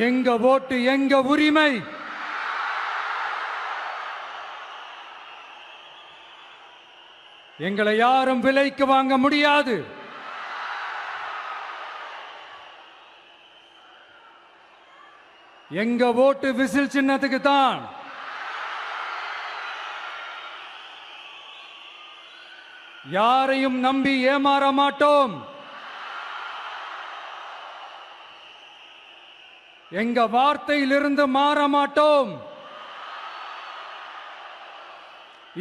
எங்க ஓட்டு எங்க உரிமை. எங்களை யாரும் விலைக்கு வாங்க முடியாது. எங்க ஓட்டு விசில் சின்னத்துக்கு தான். யாரையும் நம்பி ஏமாற மாட்டோம். எங்க வார்த்தையிலிருந்து மாற மாட்டோம்.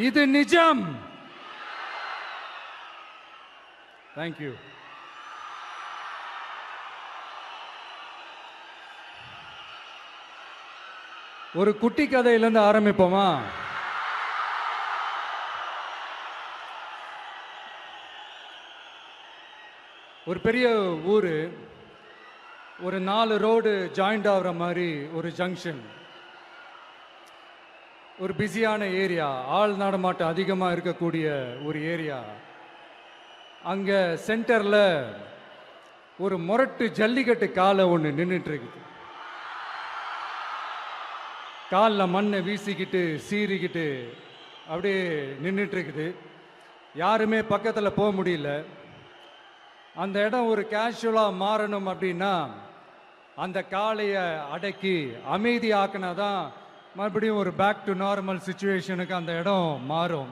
இது நிஜம். தேங்க்யூ. ஒரு குட்டி கதையிலிருந்து ஆரம்பிப்போமா? ஒரு பெரிய ஊரு, ஒரு 4 ரோடு ஜாயிண்ட் ஆகிற மாதிரி ஒரு ஜங்ஷன், ஒரு பிஸியான ஏரியா, ஆள் நடமாட்டம் அதிகமாக இருக்கக்கூடிய ஒரு ஏரியா. அங்கே சென்டரில் ஒரு முரட்டு ஜல்லிக்கட்டு காலை ஒன்று நின்றுட்டு இருக்குது. காலில் மண்ணை வீசிக்கிட்டு சீறிக்கிட்டு அப்படியே நின்றுட்டு இருக்குது. யாருமே பக்கத்தில் போக முடியல. அந்த இடம் ஒரு கேஷுவலாக மாறணும் அப்படின்னா அந்த காளையை அடக்கி அமைதியாக்கினா தான் மறுபடியும் ஒரு பேக் டு நார்மல் சுச்சுவேஷனுக்கு அந்த இடம் மாறும்.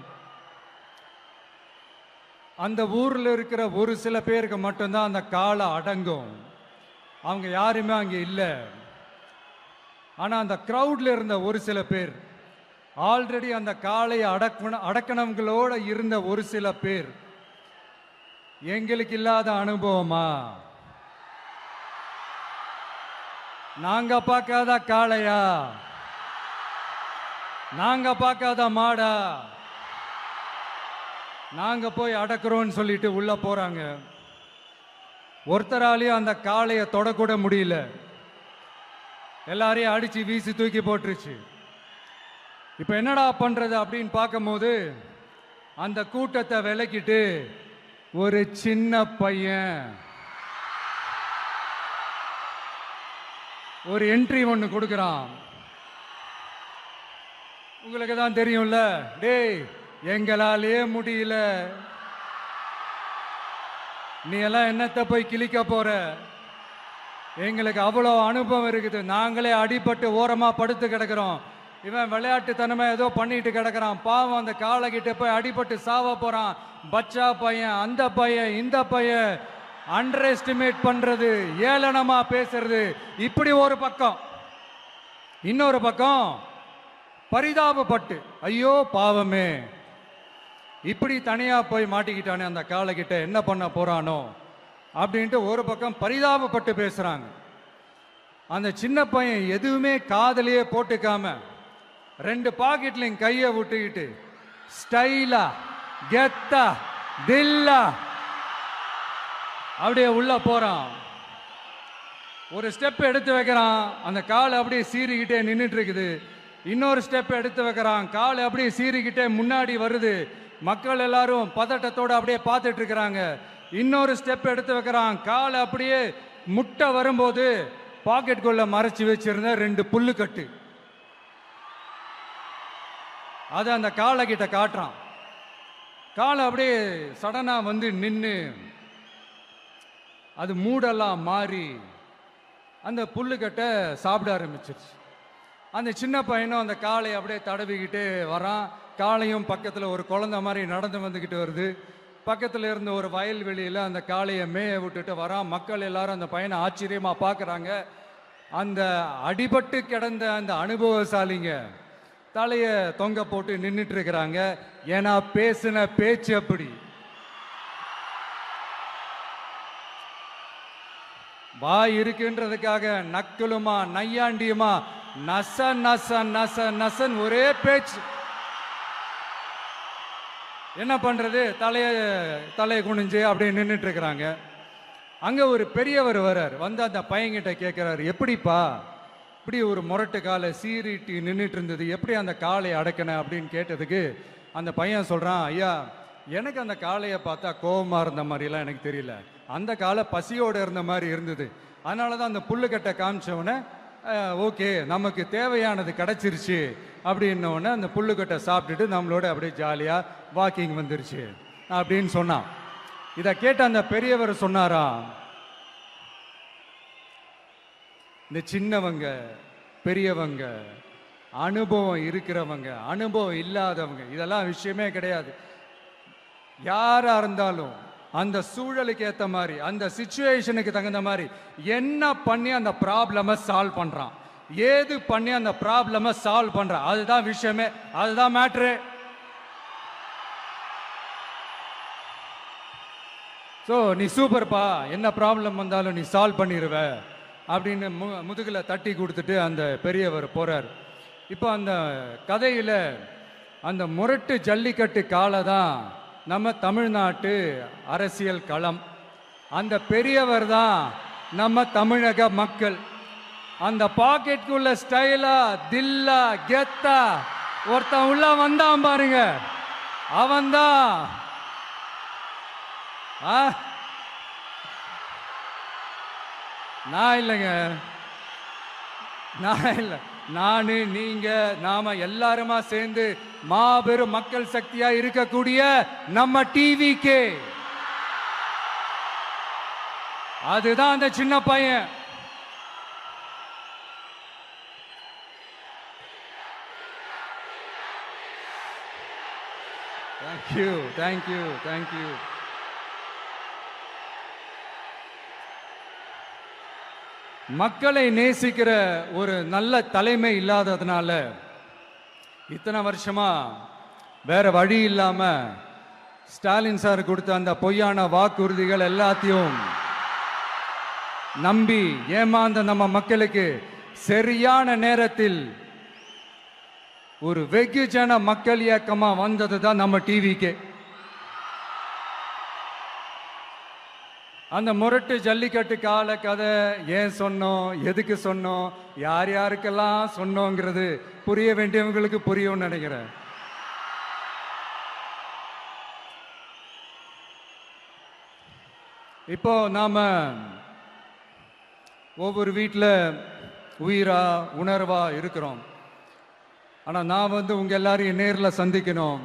அந்த ஊரில் இருக்கிற ஒரு சில பேருக்கு மட்டும்தான் அந்த காளை அடங்கும். அவங்க யாருமே அங்கே இல்லை. ஆனால் அந்த க்ரௌடில் இருந்த ஒரு சில பேர், ஆல்ரெடி அந்த காளையை அடக்கணங்களோடு இருந்த ஒரு சில பேர், எங்களுக்கு இல்லாத அனுபவமா? நாங்க பார்க்காத காளையா? நாங்க பார்க்காத மாடா? நாங்க போய் அடக்குறோம்னு சொல்லிட்டு உள்ள போறாங்க. ஒருத்தராலையும் அந்த காளையை தொடக்கூட முடியல. எல்லாரையும் அடிச்சு வீசி தூக்கி போட்டுருச்சு. இப்ப என்னடா பண்றது அப்படின்னு பார்க்கும்போது அந்த கூட்டத்தை விலக்கிட்டு ஒரு சின்ன பையன் ஒரு என்ட்ரி ஒன்று கொடுக்குறான். உங்களுக்கு தான் தெரியும்ல, டேய் எங்களாலே முடியல, நீ எல்லாம் என்னத்தை போய் கிழிக்க போற? எங்களுக்கு அவ்வளோ அனுபவம் இருக்குது, நாங்களே அடிபட்டு ஓரமாக படுத்து கிடக்கிறோம். இவன் விளையாட்டுத்தனமா ஏதோ பண்ணிட்டு கிடக்கிறான். பாவம் அந்த காளைகிட்ட போய் அடிபட்டு சாவ போறான். பச்சா பையன், அந்த பையன், இந்த பையன், அண்டர் எஸ்டிமேட் பண்றது, ஏளனமா பேசுறது, இப்படி ஒரு பக்கம். இன்னொரு பக்கம் பரிதாபப்பட்டு, ஐயோ பாவமே, இப்படி தனியா போய் மாட்டிக்கிட்டானே அந்த காளைகிட்ட, என்ன பண்ண போறானோ அப்படின்ட்டு ஒரு பக்கம் பரிதாபப்பட்டு பேசுறாங்க. அந்த சின்ன பையன் எதுவுமே காதலையே போட்டுக்காம 2 பாக்கெட்லையும் கையை விட்டுக்கிட்டு ஸ்டைலா கெத்தா தில்லா அப்படியே உள்ள போறான். ஒரு ஸ்டெப் எடுத்து வைக்கிறான், அந்த காலை அப்படியே சீறிக்கிட்டே நின்றுட்டு இருக்குது. இன்னொரு ஸ்டெப் எடுத்து வைக்கிறான், காலை அப்படியே சீறிக்கிட்டே முன்னாடி வருது. மக்கள் எல்லாரும் பதட்டத்தோடு அப்படியே பார்த்துட்டு இருக்கிறாங்க. இன்னொரு ஸ்டெப் எடுத்து வைக்கிறான், காலை அப்படியே முட்டை வரும்போது பாக்கெட்டுக்குள்ள மறைச்சு வச்சிருந்த 2 புல்லுக்கட்டு அதை அந்த காளை கிட்ட காட்டுறான். காளை அப்படியே சடனா வந்து நின்று அது மூடெல்லாம் மாறி அந்த புல்லுக்கட்டை சாப்பிட ஆரம்பிச்சிருச்சு. அந்த சின்ன பையனும் அந்த காளையை அப்படியே தடவிக்கிட்டே வரான். காளையும் பக்கத்தில் ஒரு குழந்தை மாதிரி நடந்து வந்துக்கிட்டு வருது. பக்கத்தில் இருந்த ஒரு வயல்வெளியில் அந்த காளையை மேய விட்டுட்டு வரான். மக்கள் எல்லாரும் அந்த பையனை ஆச்சரியமாக பார்க்குறாங்க. அந்த அடிபட்டு கிடந்த அந்த அனுபவசாலிங்க தலையை தொங்க போட்டு நின்றுட்டு இருக்கிறாங்க. ஏன்னா பேசின பேச்சு அப்படி. வாய் இருக்குன்றதுக்காக நக்கலுமா நையாண்டியுமா நச நச நச நசன் ஒரே பேச்சு. என்ன பண்றது, தலையை குனிஞ்சு அப்படியே நின்றுட்டு இருக்கிறாங்க. அங்க ஒரு பெரியவர் வர்றார். வந்து அந்த பையன்கிட்ட கேட்கிறாரு, எப்படிப்பா இப்படி ஒரு முரட்டு காலை சீறிட்டு நின்றுட்டு இருந்தது, எப்படி அந்த காளையை அடக்கின அப்படின்னு கேட்டதுக்கு அந்த பையன் சொல்றான், ஐயா எனக்கு அந்த காளையை பார்த்தா கோபமா இருந்த மாதிரிலாம் எனக்கு தெரியல, அந்த காலை பசியோடு இருந்த மாதிரி இருந்தது. அதனால தான் அந்த புல்லுக்கட்டை காமிச்சவனை ஓகே நமக்கு தேவையானது கிடைச்சிருச்சு அப்படின்னோடனே அந்த புல்லுக்கட்டை சாப்பிட்டுட்டு நம்மளோட அப்படியே ஜாலியாக வாக்கிங் வந்துருச்சு அப்படின்னு சொன்னான். இதை கேட்ட அந்த பெரியவர் சொன்னாரா, இந்த சின்னவங்க பெரியவங்க அனுபவம் இருக்கிறவங்க அனுபவம் இல்லாதவங்க இதெல்லாம் விஷயமே கிடையாது. யாரா இருந்தாலும் அந்த சூழலுக்கு ஏற்ற மாதிரி அந்த சிச்சுவேஷனுக்கு தகுந்த மாதிரி என்ன பண்ணி அந்த ப்ராப்ளமை சால்வ் பண்றான், ஏது பண்ணி அந்த ப்ராப்ளமை சால்வ் பண்றான், அதுதான் விஷயமே, அதுதான் மேட்ரு. ஸோ நீ சூப்பர்ப்பா, என்ன ப்ராப்ளம் வந்தாலும் நீ சால்வ் பண்ணிடுவ அப்படின்னு முதுகில் தட்டி கொடுத்துட்டு அந்த பெரியவர் போறார். இப்போ அந்த கதையில் அந்த முரட்டு ஜல்லிக்கட்டு காலை தான் நம்ம தமிழ்நாட்டு அரசியல் களம். அந்த பெரியவர் தான் நம்ம தமிழக மக்கள். அந்த பாக்கெட்டுக்குள்ள ஸ்டைலா தில்லா கெத்தா ஒருத்தன் உள்ள வந்தான் பாருங்க, அவன்தான் நான் இல்லைங்க, நான் இல்லை, நானு நீங்க நாம எல்லாருமா சேர்ந்து மாபெரும் மக்கள் சக்தியா இருக்கக்கூடிய நம்ம டிவிகே, அதுதான் அந்த சின்ன பையன். Thank you thank you thank you. மக்களை நேசிக்கிற ஒரு நல்ல தலைமை இல்லாததுனால இத்தனை வருஷமா வேற வழி இல்லாம ஸ்டாலின் சார் கொடுத்த அந்த பொய்யான வாக்குறுதிகள் எல்லாத்தையும் நம்பி ஏமாந்த நம்ம மக்களுக்கு சரியான நேரத்தில் ஒரு வெகுஜன மக்கள் இயக்கமா வந்தது தான் நம்ம டிவிக்கு. அந்த முரட்டு ஜல்லிக்கட்டு கால கதை ஏன் சொன்னோம், எதுக்கு சொன்னோம், யார் யாருக்கெல்லாம் சொன்னோங்கிறது புரிய வேண்டியவங்களுக்கு புரியும்னு நினைக்கிறேன். இப்போ நாம ஒவ்வொரு வீட்டில் உயிரா உணர்வா இருக்கிறோம். ஆனால் நான் உங்க எல்லாரையும் நேரில் சந்திக்கணும்,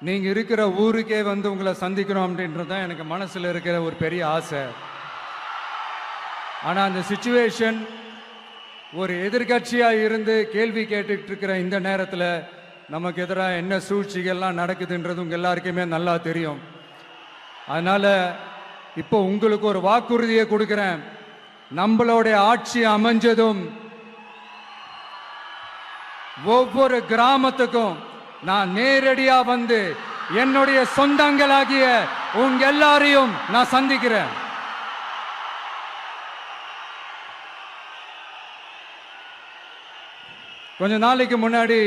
நீங்க இருக்கிற ஊருக்கே உங்களை சந்திக்கணும் அப்படின்றது தான் எனக்கு மனசுல இருக்கிற ஒரு பெரிய ஆசை. ஆனா அந்த சிச்சுவேஷன் ஒரு எதிர்கட்சியா இருந்து கேள்வி கேட்டுட்டு இருக்கிற இந்த நேரத்தில் நமக்கு எதிராக என்ன சூழ்ச்சிகள்லாம் நடக்குதுன்றது உங்க எல்லாருக்குமே நல்லா தெரியும். அதனால இப்போ உங்களுக்கு ஒரு வாக்குறுதியை கொடுக்கிறேன், நம்மளுடைய ஆட்சி அமைஞ்சதும் ஒவ்வொரு கிராமத்துக்கும் நான் நேரடியா வந்து என்னுடைய சொந்தங்களாகிய உங்க எல்லாரையும் நான் சந்திக்கிறேன். கொஞ்ச நாளைக்கு முன்னாடி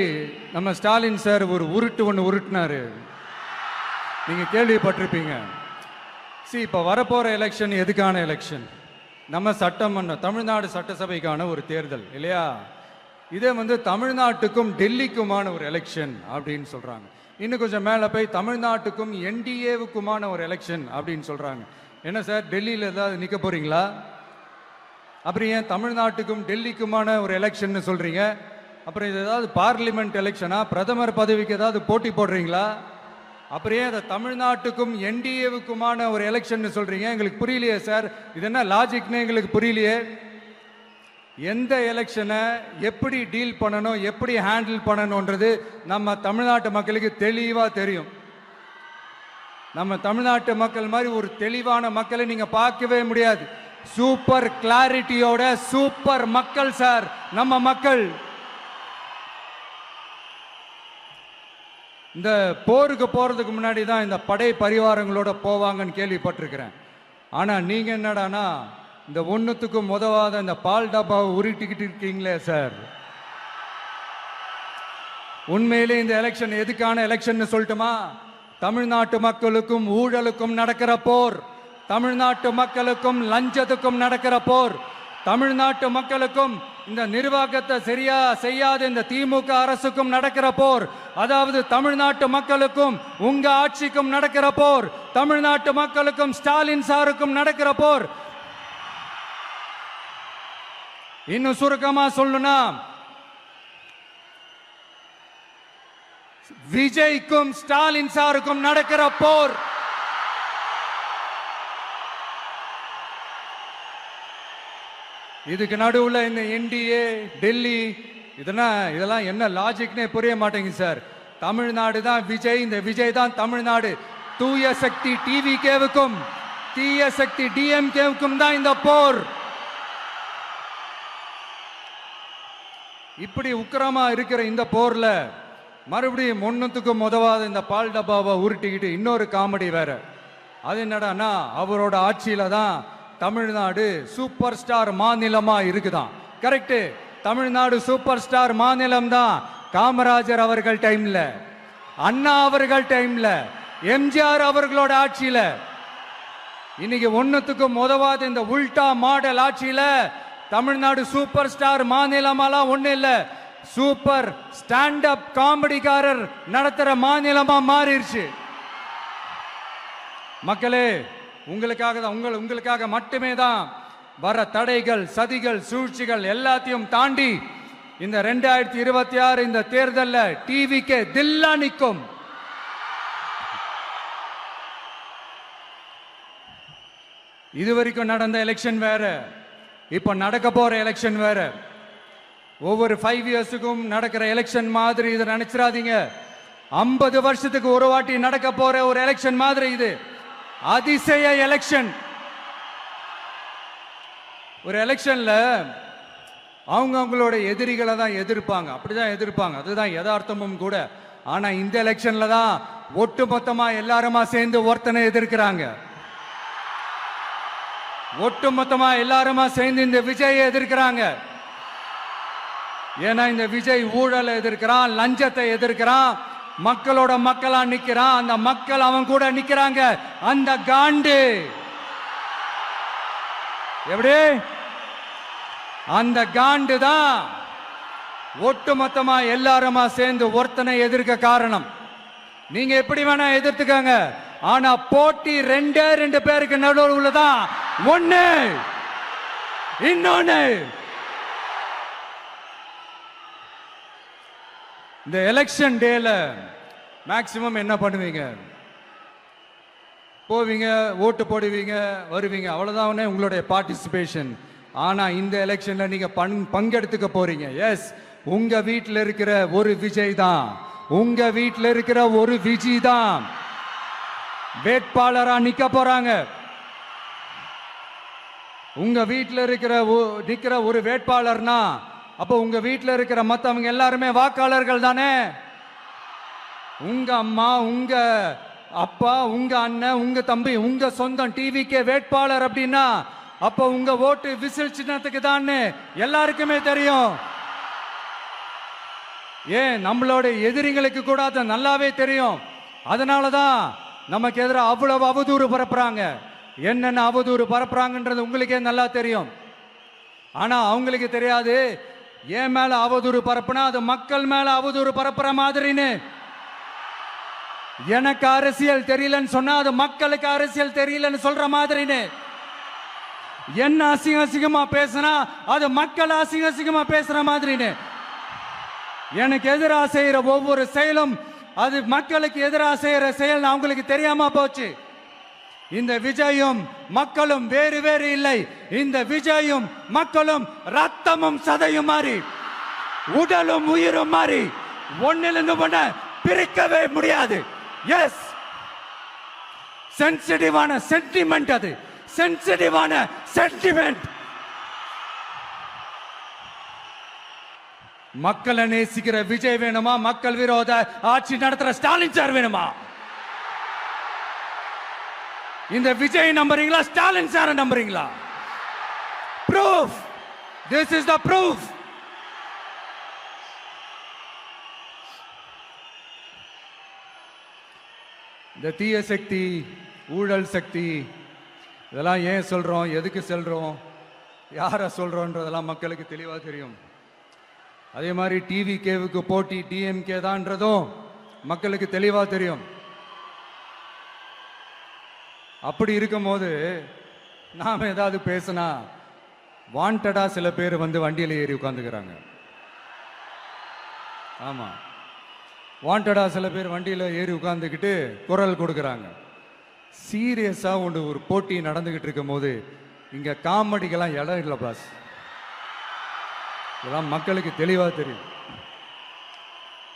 நம்ம ஸ்டாலின் சார் ஒரு உருட்டு ஒன்று உருட்டினாரு, நீங்க கேள்விப்பட்டிருப்பீங்க. இப்ப வரப்போற எலெக்ஷன் எதுக்கான எலெக்ஷன்? நம்ம சட்டமன்ற தமிழ்நாடு சட்டசபைக்கான ஒரு தேர்தல் இல்லையா? இதே தமிழ்நாட்டுக்கும் டெல்லிக்குமான ஒரு எலெக்ஷன் அப்படின்னு சொல்றாங்க. இன்னும் கொஞ்சம் மேலே போய் தமிழ்நாட்டுக்கும் என்டிஏவுக்குமான ஒரு எலெக்ஷன் அப்படின்னு சொல்றாங்க. என்ன சார், டெல்லியில் ஏதாவது நிற்க போறீங்களா? அப்புறம் ஏன் தமிழ்நாட்டுக்கும் டெல்லிக்குமான ஒரு எலெக்ஷன் சொல்றீங்க? அப்புறம் இது ஏதாவது பார்லிமெண்ட் எலெக்ஷனா, பிரதமர் பதவிக்கு ஏதாவது போட்டி போடுறீங்களா? அப்புறம் ஏன் அதை தமிழ்நாட்டுக்கும் என்டிஏவுக்குமான ஒரு எலெக்ஷன் சொல்றீங்க? எங்களுக்கு புரியலையே சார், இது என்ன லாஜிக்னு எங்களுக்கு புரியலையே. எந்த எலெக்ஷனை எப்படி டீல் பண்ணணும், எப்படி ஹேண்டில் பண்ணணும்ன்றது நம்ம தமிழ்நாட்டு மக்களுக்கு தெளிவா தெரியும். நம்ம தமிழ்நாட்டு மக்கள் மாதிரி ஒரு தெளிவான மக்களை நீங்க பார்க்கவே முடியாது. சூப்பர் கிளாரிட்டியோட சூப்பர் மக்கள் சார் நம்ம மக்கள். இந்த போருக்கு போறதுக்கு முன்னாடி தான் இந்த படை பரிவாரங்களோட போவாங்கன்னு கேள்விப்பட்டிருக்கிறேன். ஆனா நீங்க என்னடானா இந்த ஒன்னுத்துக்கும் உதவாத இந்த பால் டப்பாவை உருட்டிக்கிட்டு இருக்கீங்களே சார். உண்மையிலே இந்த எலெக்ஷன் எதுக்கான எலெக்ஷன் சொல்லட்டுமா? தமிழ்நாட்டு மக்களுக்கும் ஊழலுக்கும் நடக்கிற போர், தமிழ்நாட்டு மக்களுக்கும் லஞ்சத்துக்கும் நடக்கிற போர், தமிழ்நாட்டு மக்களுக்கும் இந்த நிர்வாகத்தை சரியா செய்யாத இந்த திமுக அரசுக்கும் நடக்கிற போர், அதாவது தமிழ்நாட்டு மக்களுக்கும் உங்க ஆட்சிக்கும் நடக்கிற போர், தமிழ்நாட்டு மக்களுக்கும் ஸ்டாலின் சாருக்கும் நடக்கிற போர். இன்னும் சுருக்கமா சொல்லணும்னா, விஜய்க்கும் ஸ்டாலின் சாருக்கும் நடக்கிற போர் இதுக்கு நடுவுல இந்த என்டிஏ டெல்லி இதெல்லாம் என்ன லாஜிக்னே புரிய மாட்டேங்குது சார். தமிழ்நாடு தான் விஜய், இந்த விஜய் தான் தமிழ்நாடு. தூய சக்தி டிவிகேவுக்கும் தீய சக்தி டிஎம்கேவுக்கும் தான் இந்த போர். இப்படி உக்கிரமா இருக்கிற இந்த போர்ல மறுபடியும் ஒண்ணுத்துக்கும் உதவாத இந்த பால் டப்பாவை உருட்டிக்கிட்டு இன்னொரு காமெடி வேற. அது என்னடான்னா, அவரோட ஆட்சியில தான் தமிழ்நாடு சூப்பர் ஸ்டார் மாநிலமா இருக்குதான். கரெக்ட், தமிழ்நாடு சூப்பர் ஸ்டார் மாநிலம் தான். காமராஜர் அவர்கள் டைம்ல, அண்ணா அவர்கள் டைம்ல, எம்ஜிஆர் அவர்களோட ஆட்சியில. இன்னைக்கு ஒண்ணுத்துக்கும் உதவாத இந்த உல்டா மாடல் ஆட்சியில தமிழ்நாடு சூப்பர் ஸ்டார் மாநிலமாலாம் ஒண்ணு இல்ல, சூப்பர் ஸ்டாண்ட் அப் காமெடிக்காரர் நடத்துற மாநிலமா மாறிடுச்சு. மக்களே, உங்களுக்காக மட்டுமே தான் வர தடைகள், சதிகள், சூழ்ச்சிகள் எல்லாத்தையும் தாண்டி இந்த 2026 இந்த தேர்தலில் டிவிக்கு தில்லா நிற்கும். இதுவரைக்கும் நடந்த எலெக்ஷன் வேற, இப்ப நடக்க போற எலெக்ஷன் வேற. ஒவ்வொரு 5 இயர்ஸுக்கும் நடக்கிற எலெக்ஷன் மாதிரி இதை நினைச்சிடாதீங்க. 50 வருஷத்துக்கு ஒரு வாட்டி நடக்க போற ஒரு எலெக்ஷன் மாதிரி இது. அதிசய எலெக்ஷன். ஒரு எலெக்ஷன்ல அவங்களோட எதிரிகளை தான் எதிர்ப்பாங்க, அப்படிதான் எதிர்ப்பாங்க, அதுதான் யதார்த்தமும் கூட. ஆனா இந்த எலெக்ஷன்ல தான் ஒட்டுமொத்தமா எல்லாருமா சேர்ந்து ஒருத்தனை எதிர்க்கிறாங்க. ஒட்டுமொத்தமா எல்லாருமா சேர்ந்து இந்த விஜயை எதிர்க்கிறாங்க. ஏன்னா இந்த விஜய் ஊழலை எதிர்க்கிறான், லஞ்சத்தை எதிர்க்கிறான், மக்களோட மக்களா நிக்கிறான். அந்த மக்கள் அவன் கூட நிக்கிறாங்க. அந்த காண்டு எப்படி? அந்த காண்டு தான் ஒட்டுமொத்தமா எல்லாருமா சேர்ந்து ஒருத்தனை எதிர்க்க காரணம். நீங்க எப்படி வேணா எதிர்த்துக்காங்க, ஆனா போட்டி 2 பேருக்கு நடுவுல தான். ஒண்ணு இன்னொன்னு. இந்த எலெக்ஷன் டேல மேக்சிமம் என்ன பண்ணுவீங்க? போவீங்க, ஓட்டு போடுவீங்க, வருவீங்க, அவ்வளவுதான் உங்களுடைய பார்ட்டிசிபேஷன். ஆனா இந்த எலெக்ஷன்ல நீங்க பங்கெடுத்துக்க போறீங்க. எஸ், உங்க வீட்டில் இருக்கிற ஒரு விஜய் தான், உங்க வீட்டில் இருக்கிற ஒரு விஜய் தான் வேட்பாளரா நிக்க போறாங்க. உங்க வீட்டில் நிக்கிற ஒரு வேட்பாளர்னா அப்போ உங்க வீட்டில் இருக்கிற மற்றவங்க எல்லாருமே வாக்காளர்கள் தானே. உங்க அம்மா, உங்க அப்பா, உங்க அண்ணன், உங்க தம்பி, உங்க சொந்தம் டிவிக்கே வேட்பாளர் அப்படின்னா அப்போ உங்க ஓட்டு விசில் சின்னத்துக்கு தான் எல்லாருக்குமே தெரியும். ஏன், நம்மளோட எதிரிகளுக்கு கூட அது நல்லாவே தெரியும். அதனாலதான் நமக்கு எதிராக அவ்வளவு அவதூறு பரப்புறாங்க. என்னென்ன அவதூறு பரப்புறாங்கன்றது உங்களுக்கே நல்லா தெரியும். ஆனா அவங்களுக்கு தெரியாது, ஏன் மேல அவதூறு பரப்புனா அது மக்கள் மேல அவதூறு பரப்புற மாதிரின்னு. எனக்கு அரசியல் தெரியலன்னு சொன்னா அது மக்களுக்கு அரசியல் தெரியலன்னு சொல்ற மாதிரின்னு. என்ன அசிங்கமா பேசினா அது மக்கள் அசிங்கமா பேசுற மாதிரின்னு. எனக்கு எதிராக செய்யற ஒவ்வொரு செயலும் அது மக்களுக்கு எதிராக செய்யற செயல் அவங்களுக்கு தெரியாம போச்சு. இந்த விஜயும் மக்களும் வேறு வேறு இல்லை. இந்த விஜயும் மக்களும் ரத்தமும் சதையும் மாறி, உடலும் உயிரும் மாறி, ஒன்னிலிருந்து ஒண்ண பிரிக்கவே முடியாது. எஸ், சென்சிட்டிவான சென்டிமெண்ட், அது சென்சிட்டிவான சென்டிமெண்ட். மக்களை நேசிக்கிற விஜய் வேணுமா, மக்கள் விரோத ஆட்சி நடத்துற ஸ்டாலின் சார் வேணுமா? இந்த விஜய் நம்புறீங்களா, ஸ்டாலின் சார் நம்புறீங்களா? Proof, this is the proof. இந்த தீய சக்தி, ஊழல் சக்தி, இதெல்லாம் ஏன் சொல்றோம், எதுக்கு சொல்றோம், யாரை சொல்றோன்றதெல்லாம் மக்களுக்கு தெளிவா தெரியும். அதே மாதிரி டிவி கேவுக்கு போட்டி டிஎம்கே தான்றதும் மக்களுக்கு தெளிவா தெரியும். அப்படி இருக்கும்போது நாம ஏதாவது பேசினா வாண்டடா சில பேர் வந்து வண்டியில் ஏறி உட்காந்துக்கிறாங்க. ஆமா, வாண்டடா சில பேர் வண்டியில் ஏறி உட்காந்துக்கிட்டு குரல் கொடுக்குறாங்க. சீரியஸா ஒரு போட்டி நடந்துகிட்டு இருக்கும் போது இங்க காமெடிக்கெல்லாம் இடம் இல்லை பாஸ். இதெல்லாம் மக்களுக்கு தெளிவா தெரியும்.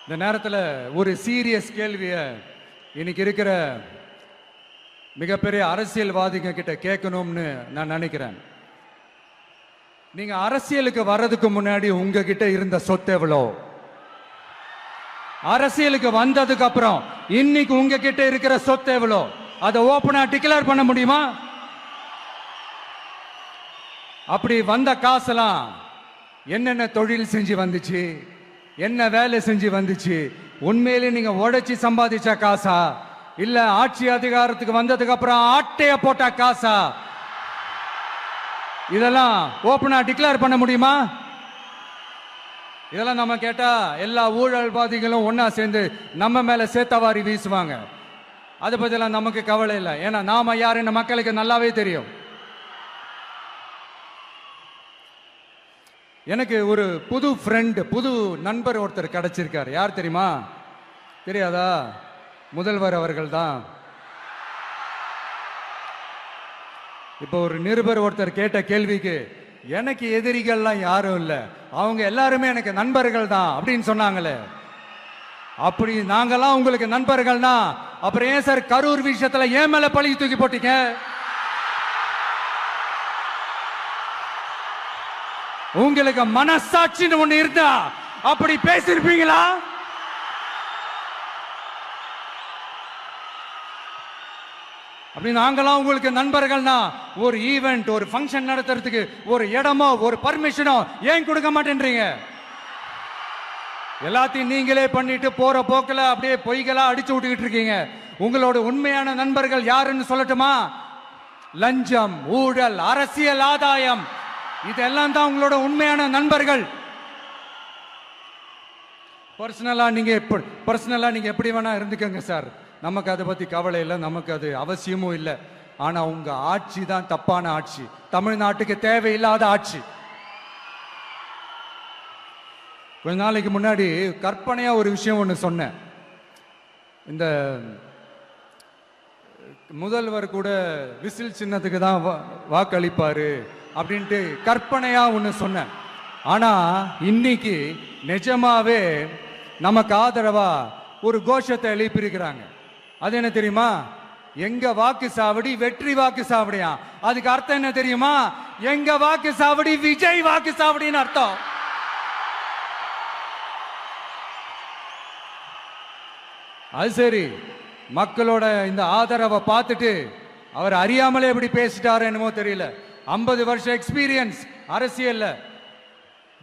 இந்த நேரத்தில் ஒரு சீரியஸ் கேள்வியை இன்னைக்கு இருக்கிற மிகப்பெரிய அரசியல்வாதிங்க கிட்ட கேட்கணும்னு நான் நினைக்கிறேன். நீங்க அரசியலுக்கு வர்றதுக்கு முன்னாடி உங்ககிட்ட இருந்த சொத்து எவ்வளோ? அரசியலுக்கு வந்ததுக்கு அப்புறம் இன்னைக்கு உங்ககிட்ட இருக்கிற சொத்து எவ்வளோ? அதை ஓப்பனா டிக்ளேர் பண்ண முடியுமா? அப்படி வந்த காசெல்லாம் என்னென்ன தொழில் செஞ்சு வந்துச்சு, என்ன வேலை செஞ்சு வந்துச்சு? உண்மையிலே நீங்க உழைச்சி சம்பாதிச்ச காசா, இல்ல ஆட்சி அதிகாரத்துக்கு வந்ததுக்கு அப்புறம் ஆட்டைய போட்ட காசா? இதெல்லாம் ஓப்பனா டிக்ளேர் பண்ண முடியுமா? இதெல்லாம் நம்ம கேட்டா எல்லா ஊழல்வாதிகளும் ஒன்னா சேர்ந்து நம்ம மேல சேத்தவாரி வீசுவாங்க. அதை பத்திலாம் நமக்கு கவலை இல்லை. ஏன்னா நாம யாருன்னு மக்களுக்கு நல்லாவே தெரியும். எனக்கு ஒரு புது ஃப்ரெண்ட், புது நண்பர் ஒருத்தர் கிடைச்சிருக்கார். யார் தெரியுமா? தெரியாதா? முதல்வர் அவர்கள் தான். இப்போ ஒரு நிருபர் ஒருத்தர் கேட்ட கேள்விக்கு எனக்கு எதிரிகள்லாம் யாரும் இல்லை, அவங்க எல்லாருமே எனக்கு நண்பர்கள் தான் அப்படின்னு சொன்னாங்களே. அப்படி நாங்கெல்லாம் உங்களுக்கு நண்பர்கள்னா அப்புறம் ஏன் சார் கரூர் விஷயத்துல ஏன் மேல பழி தூக்கி போட்டீங்க? உங்களுக்கு மனசாட்சின்னு ஒண்ணு இருந்தா அப்படி பேசிருப்பீங்களா? அப்படி நாங்களாம் உங்களுக்கு நண்பர்கள்னா ஒரு ஈவெண்ட், ஒரு ஃபங்க்ஷன் நடத்துறதுக்கு ஒரு இடமோ ஒரு பர்மிஷனோ ஏன் கொடுக்க மாட்டேன்றீங்க? எல்லாத்தையும் நீங்களே பண்ணிட்டு போற போக்கில் அப்படியே பொய்களா அடிச்சு விட்டுக்கிட்டு இருக்கீங்க. உங்களோட உண்மையான நண்பர்கள் யாருன்னு சொல்லட்டுமா? லஞ்சம், ஊழல், அரசியல் ஆதாயம், இதெல்லாம் தான் உங்களோட உண்மையான நண்பர்கள். பர்சனலா நீங்க எப்படி வேணா இருந்துக்கங்க சார், நமக்கு அதை பத்தி கவலை இல்லை, நமக்கு அது அவசியமும் இல்லை. ஆனா உங்க ஆட்சி தான் தப்பான ஆட்சி, தமிழ்நாட்டுக்கு தேவையில்லாத ஆட்சி. கொஞ்ச நாளைக்கு முன்னாடி கற்பனையா ஒரு விஷயம் ஒன்று சொன்னேன். இந்த முதல்வர் கூட விசில் சின்னத்துக்கு தான் வாக்களிப்பாரு அப்படின்ட்டு கற்பனையா ஒன்று சொன்னேன். ஆனா இன்னைக்கு நிஜமாவே நமக்கு ஆதரவா ஒரு கோஷத்தை எழுப்பியிருக்கிறாங்க. அது என்ன தெரியுமா? எங்க வாக்கு சாவடி வெற்றி வாக்கு சாவடியா. அதுக்கு அர்த்தம் என்ன தெரியுமா? எங்க வாக்கு சாவடி விஜய் வாக்கு சாவடின்னு அர்த்தம். அது சரி, மக்களோட இந்த ஆதரவை பார்த்துட்டு அவர் அறியாமலே எப்படி பேசிட்டாரு என்னமோ தெரியல. 50 வருஷம் எக்ஸ்பீரியன்ஸ் அரசியல்ல,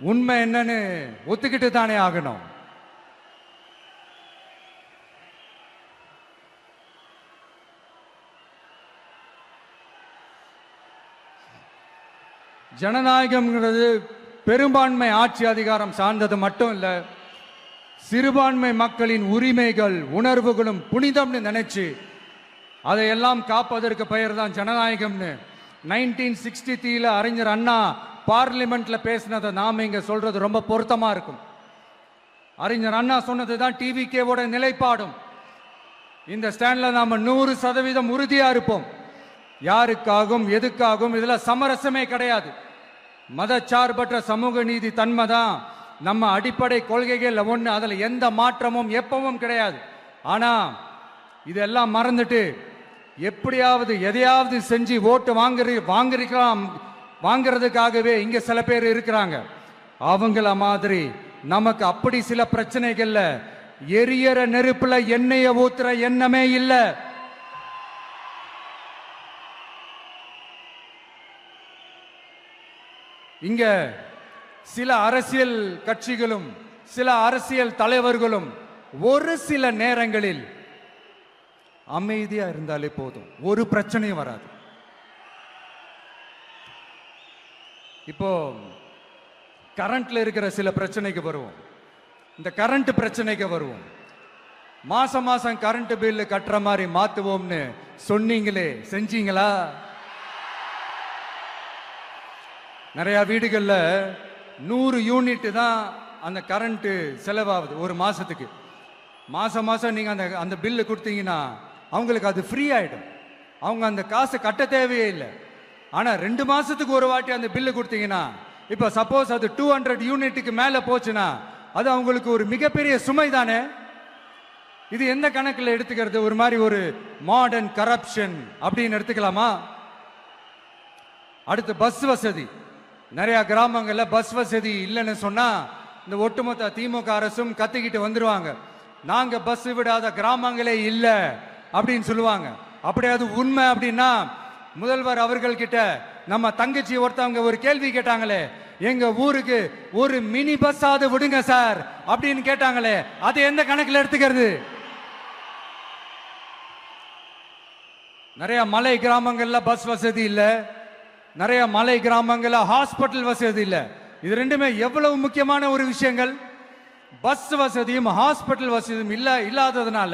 உண்மை என்னன்னு ஒத்துக்கிட்டு தானே ஆகணும். ஜனநாயகம்ங்கிறது பெரும்பான்மை ஆட்சி அதிகாரம் சார்ந்தது மட்டும் இல்ல, சிறுபான்மை மக்களின் உரிமைகள் உணர்வுகளும் புனிதம்னு நினைச்சு அதையெல்லாம் காப்பதற்கு பெயர் தான் ஜனநாயகம்னு 1963 அறிஞர் அண்ணா பார்லிமெண்ட்ல பேசினதை நாம இங்க சொல்றது ரொம்ப பொருத்தமா இருக்கும். அறிஞர் அண்ணா சொன்னது தான் டிவிகேவோட நிலைப்பாடும். இந்த ஸ்டாண்ட்ல நாம 100% உறுதியா இருப்போம். யாருக்காகவும் எதுக்காகவும் இதுல சமரசமே கிடையாது. மதச்சார்பற்ற சமூக நீதி தன்மை தான் நம்ம அடிப்படை கொள்கைகள் ஒன்று, அதில் எந்த மாற்றமும் எப்பவும் கிடையாது. ஆனா இதெல்லாம் மறந்துட்டு எப்படியாவது எதையாவது செஞ்சு ஓட்டு வாங்குறதுக்காகவே இங்க சில பேர் இருக்கிறாங்க. அவங்கள மாதிரி நமக்கு அப்படி சில பிரச்சனைகள்ல எரியற நெருப்புல எண்ணெய ஊத்துற எண்ணமே இல்லை. இங்க சில அரசியல் கட்சிகளும் சில அரசியல் தலைவர்களும் ஒரு சில நேரங்களில் அமைதியா இருந்தாலே போதும், ஒரு பிரச்சனையும் வராது. இப்போ கரண்ட்ல இருக்கிற சில பிரச்சனைக்கு வருவோம். இந்த கரண்ட் பிரச்சனைக்கு வருவோம். மாசம் மாசம் கரண்ட் பில் கட்டுற மாதிரி மாத்துவோம்னு சொன்னீங்களே, செஞ்சீங்களா? நிறைய வீடுகளில் 100 யூனிட் தான் அந்த கரண்ட்டு செலவாகுது ஒரு மாசத்துக்கு. மாசம் மாசம் நீங்க அந்த பில்லு கொடுத்தீங்கன்னா அவங்களுக்கு அது ஃப்ரீ ஆயிடும். அவங்க அந்த காசை கட்ட தேவையே இல்லை. ஆனா 2 மாசத்துக்கு ஒரு வாட்டி அந்த பில்லு கொடுத்தீங்கன்னா, இப்ப சப்போஸ் அது 200 யூனிட்டுக்கு மேல போச்சுன்னா அது அவங்களுக்கு ஒரு மிகப்பெரிய சுமை தானே. இது எந்த கணக்கில் எடுத்துக்கிறது? ஒரு மாதிரி ஒரு மாடர்ன் கரப்ஷன் அப்படின்னு எடுத்துக்கலாமா? அடுத்து பஸ் வசதி. நிறைய கிராமங்கள்ல பஸ் வசதி இல்லைன்னு சொன்னா இந்த ஒட்டுமொத்த திமுக அரசும் கத்திக்கிட்டு வந்துருவாங்க. நாங்க பஸ் விடாத கிராமங்களே இல்ல அப்படின்னு சொல்லுவாங்க. அப்படி அது உண்மை அப்படின்னா முதல்வர் அவர்கள் கிட்ட நம்ம தங்கச்சி ஒருத்தவங்க ஒரு கேள்வி கேட்டாங்களே, எங்க ஊருக்கு ஒரு மினி பஸ் ஆவது விடுங்க சார் அப்படின்னு கேட்டாங்களே, அது எந்த கணக்கில் எடுத்துக்கிறது? நிறைய மலை கிராமங்கள்ல பஸ் வசதி இல்ல, நிறைய மலை கிராமங்கள்ல ஹாஸ்பிட்டல் வசதி இல்ல. இது ரெண்டுமே எவ்வளவு முக்கியமான ஒரு விஷயங்கள். பஸ் வசதியும் ஹாஸ்பிட்டல் வசதியும் இல்லாததுனால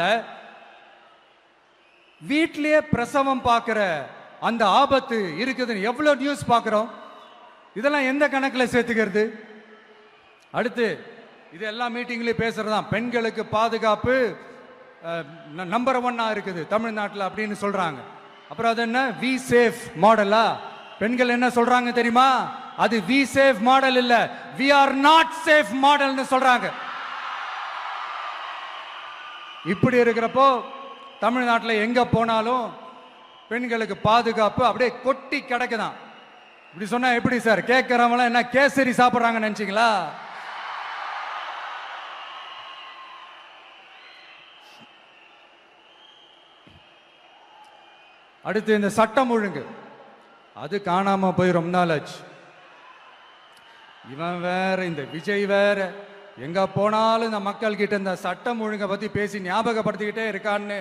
வீட்டிலேயே பிரசவம் பார்க்கிற அந்த ஆபத்து இருக்குதுன்னு எவ்வளவு நியூஸ் பார்க்கிறோம். இதெல்லாம் எந்த கணக்கில் சேர்த்துக்கிறது? அடுத்து இது எல்லா மீட்டிங்லயும் பேசுறதுதான், பெண்களுக்கு பாதுகாப்பு நம்பர் 1 இருக்குது தமிழ்நாட்டில் அப்படின்னு சொல்றாங்க. அப்புறம் அது என்ன, வி சேஃப் மாடலா? பெண்கள் என்ன சொல்றாங்க தெரியுமா? அது வி சேஃப் மாடல் இல்ல, வி ஆர் நாட் சேஃப் மாடல்னு சொல்றாங்க. இப்படி இருக்கிறப்போ தமிழ்நாட்டில் எங்க போனாலும் பெண்களுக்கு பாதுகாப்பு அப்படியே கொட்டி கிடக்குதான். இப்படி சொன்னா எப்படி சார்? கேட்கிறவங்க என்ன கேசரி சாப்பிடுறாங்க நினைச்சீங்களா? அடுத்து இந்த சட்டம் ஒழுங்கு, அது காணாம போய் ரொம்ப நாள் ஆச்சு. இவன் வேற, இந்த விஜய் வேற, எங்க போனாலும் இந்த மக்கள் கிட்ட இந்த சட்டம் ஒழுங்கை பத்தி பேசி ஞாபகப்படுத்திக்கிட்டே இருக்கான்னு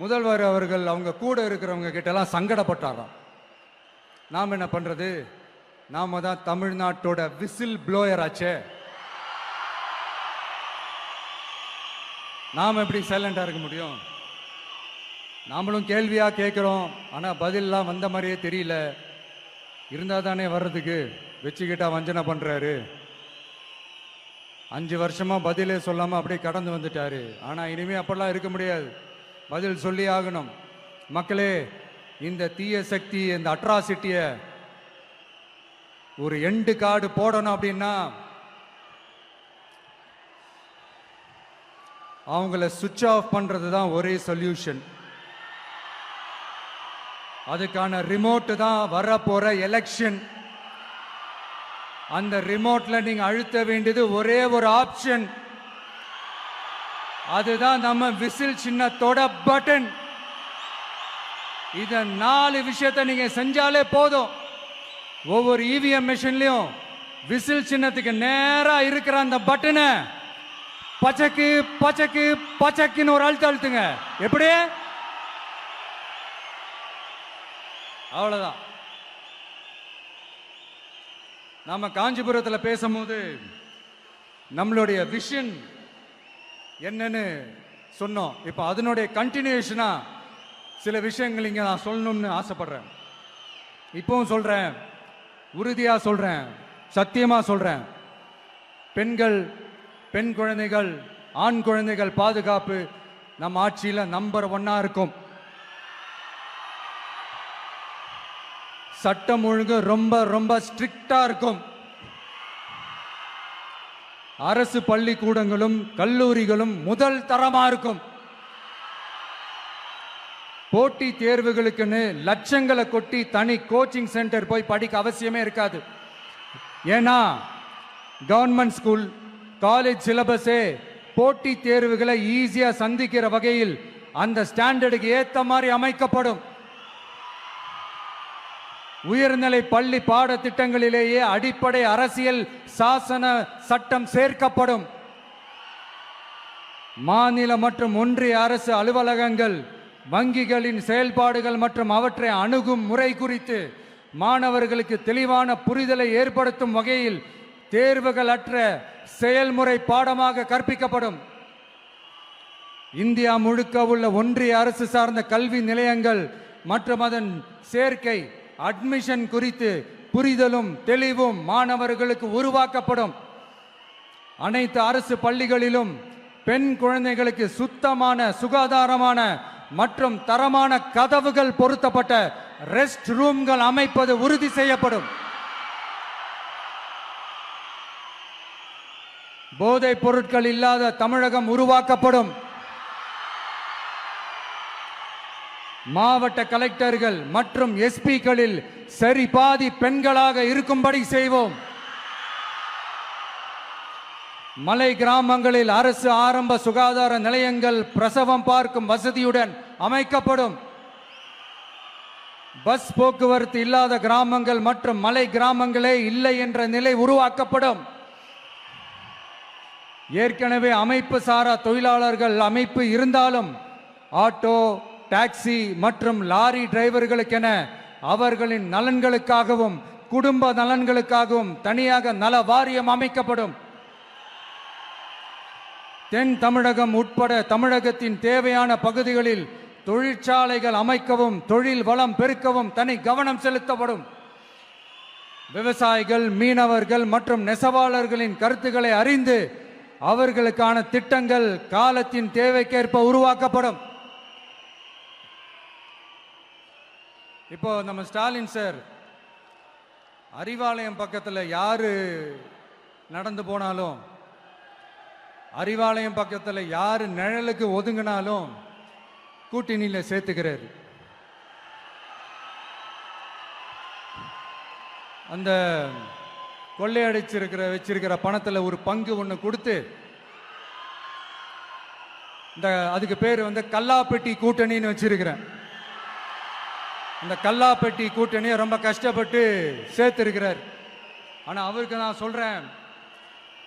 முதல்வர் அவர்கள் அவங்க கூட இருக்கிறவங்க கிட்ட எல்லாம் சங்கடப்பட்டாராம். நாம் என்ன பண்றது? நாம தான் தமிழ்நாட்டோட விசில் ப்ளோயர் ஆச்சே. நாம எப்படி சைலண்டா இருக்க முடியும்? நாமளும் கேள்வியா கேட்கிறோம், ஆனா பதிலெல்லாம் வந்த மாதிரியே தெரியல. இருந்தா தானே வர்றதுக்கு, வச்சுக்கிட்டா வஞ்சனை பண்றாரு. 5 வருஷமா பதிலே சொல்லாம அப்படியே கடந்து வந்துட்டாரு. ஆனா இனிமே அப்படிலாம் இருக்க முடியாது, பதில் சொல்லி ஆகணும். மக்களே, இந்த தீய சக்தி, இந்த அட்ராசிட்டிய ஒரு எண்டு கார்டு போடணும் அப்படின்னா அவங்கள சுவிட்ச் ஆஃப் பண்றது தான் ஒரே சொல்யூஷன். அதுக்கான ரிமோட் தான் வரப்போற எலெக்ஷன். அந்த ரிமோட்ல நீங்க அழுத்த வேண்டியது ஒரே ஒரு ஆப்ஷன், அதுதான் நம்ம விசில் சின்னத்தோட பட்டன். இத 4 விஷயத்தை நீங்க செஞ்சாலே போதும். ஒவ்வொரு இவிஎம் மிஷின்லயும் விசில் சின்னத்துக்கு நேரா இருக்கிற அந்த பட்டனை பச்சக்கு பச்சக்கு பச்சக்குன்னு ஒரு அழுத்துங்க. எப்படி? அவ்வளவுதான். நாம காஞ்சிபுரத்தில் பேசும்போது நம்மளுடைய விஷன் என்னன்னு சொன்னோம். இப்ப அதனுடைய கண்டினியூஷனா சில விஷயங்கள் இங்க நான் சொல்லணும்னு ஆசைப்படுறேன். இப்பவும் சொல்றேன், உறுதியா சொல்றேன், சத்தியமா சொல்றேன். பெண்கள், பெண் குழந்தைகள், ஆண் குழந்தைகள் பாதுகாப்பு நம்ம ஆட்சியில நம்பர் 1 இருக்கும். சட்டம் ஒழுங்கு ரொம்ப ரொம்ப ஸ்ட்ரிக்டா இருக்கும். அரசு பள்ளிக்கூடங்களும் கல்லூரிகளும் முதல் தரமா இருக்கும். போட்டி தேர்வுகளுக்குன்னு லட்சங்களை கொட்டி தனி கோச்சிங் சென்டர் போய் படிக்க அவசியமே இருக்காது. ஏன்னா கவர்மெண்ட் ஸ்கூல், காலேஜ் சிலபஸே போட்டி தேர்வுகளை ஈஸியா சந்திக்கிற வகையில் அந்த ஸ்டாண்டர்டுக்கு ஏத்த மாதிரி அமைக்கப்படும். உயர்நிலை பள்ளி பாடத்திட்டங்களிலேயே அடிப்படை அரசியல் சாசன சட்டம் சேர்க்கப்படும். மாநில மற்றும் ஒன்றிய அரசு அலுவலகங்கள், வங்கிகளின் செயல்பாடுகள் மற்றும் அவற்றை அணுகும் முறை குறித்து மாணவர்களுக்கு தெளிவான புரிதலை ஏற்படுத்தும் வகையில் தேர்வுகள் அற்ற செயல்முறை பாடமாக கற்பிக்கப்படும். இந்தியா முழுக்க உள்ள ஒன்றிய அரசு சார்ந்த கல்வி நிலையங்கள் மற்றும் அதன் சேர்க்கை, அட்மிஷன் குறித்து புரிதலும் தெளிவும் மாணவர்களுக்கு உருவாக்கப்படும். அனைத்து அரசு பள்ளிகளிலும் பெண் குழந்தைகளுக்கு சுத்தமான, சுகாதாரமான மற்றும் தரமான கதவுகள் பொருத்தப்பட்ட ரெஸ்ட் ரூம்கள் அமைப்பது உறுதி செய்யப்படும். போதைப் பொருட்கள் இல்லாத தமிழகம் உருவாக்கப்படும். மாவட்ட கலெக்டர்கள் மற்றும் எஸ்பிக்களில் சரி பாதி பெண்களாக இருக்கும்படி செய்வோம். மலை கிராமங்களில் அரசு ஆரம்ப சுகாதார நிலையங்கள் பிரசவம் பார்க்கும் வசதியுடன் அமைக்கப்படும். பஸ் போக்குவரத்து இல்லாத கிராமங்கள் மற்றும் மலை கிராமங்களே இல்லை என்ற நிலை உருவாக்கப்படும். ஏற்கனவே அமைப்பு சாரா தொழிலாளர்கள் அமைப்பு இருந்தாலும் ஆட்டோ, டாக்ஸி மற்றும் லாரி டிரைவர்களுக்கென அவர்களின் நலன்களுக்காகவும் குடும்ப நலன்களுக்காகவும் தனியாக நல வாரியம் அமைக்கப்படும். தென் தமிழகம் உட்பட தமிழகத்தின் தேவையான பகுதிகளில் தொழிற்சாலைகள் அமைக்கவும் தொழில் வளம் பெருக்கவும் தனி கவனம் செலுத்தப்படும். விவசாயிகள், மீனவர்கள் மற்றும் நெசவாளர்களின் கருத்துக்களை அறிந்து அவர்களுக்கான திட்டங்கள் காலத்தின் தேவைக்கேற்ப உருவாக்கப்படும். இப்போ நம்ம ஸ்டாலின் சார் அறிவாலயம் பக்கத்தில் யாரு நடந்து போனாலும், அறிவாலயம் பக்கத்தில் யாரு நிழலுக்கு ஒதுங்கினாலும் கூட்டணியில சேர்த்துக்கிறாரு. அந்த வச்சிருக்கிற பணத்தில் ஒரு பங்கு ஒன்று கொடுத்து அதுக்கு பேர் கல்லாப்பெட்டி கூட்டணின்னு வச்சிருக்கிறேன். அந்த கல்லாப்பெட்டி கூட்டணியை ரொம்ப கஷ்டப்பட்டு சேர்த்திருக்கிறார். ஆனா அவருக்கு நான் சொல்றேன்,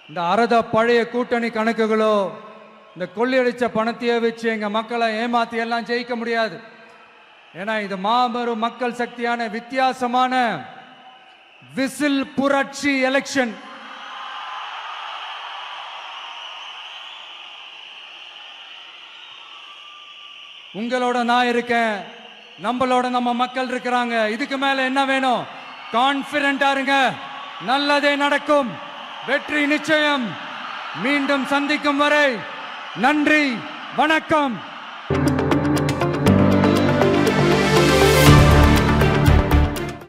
இந்த அறத பழைய கூட்டணி கணக்குகளோ இந்த கொள்ளையடிச்ச பணத்தையே வச்சு எங்க மக்களை ஏமாத்தி எல்லாம் ஜெயிக்க முடியாது. ஏன்னா இது மாபெரும் மக்கள் சக்தியான வித்தியாசமான விசில் புரட்சி எலெக்ஷன். உங்களோட நான் இருக்கேன், நம்மளோட நம்ம மக்கள் இருக்கிறாங்க. இதுக்கு மேல என்ன வேணும்? கான்பிடென்டா இருங்க, நல்லதே நடக்கும், வெற்றி நிச்சயம். மீண்டும் சந்திக்கும் வரை நன்றி, வணக்கம்.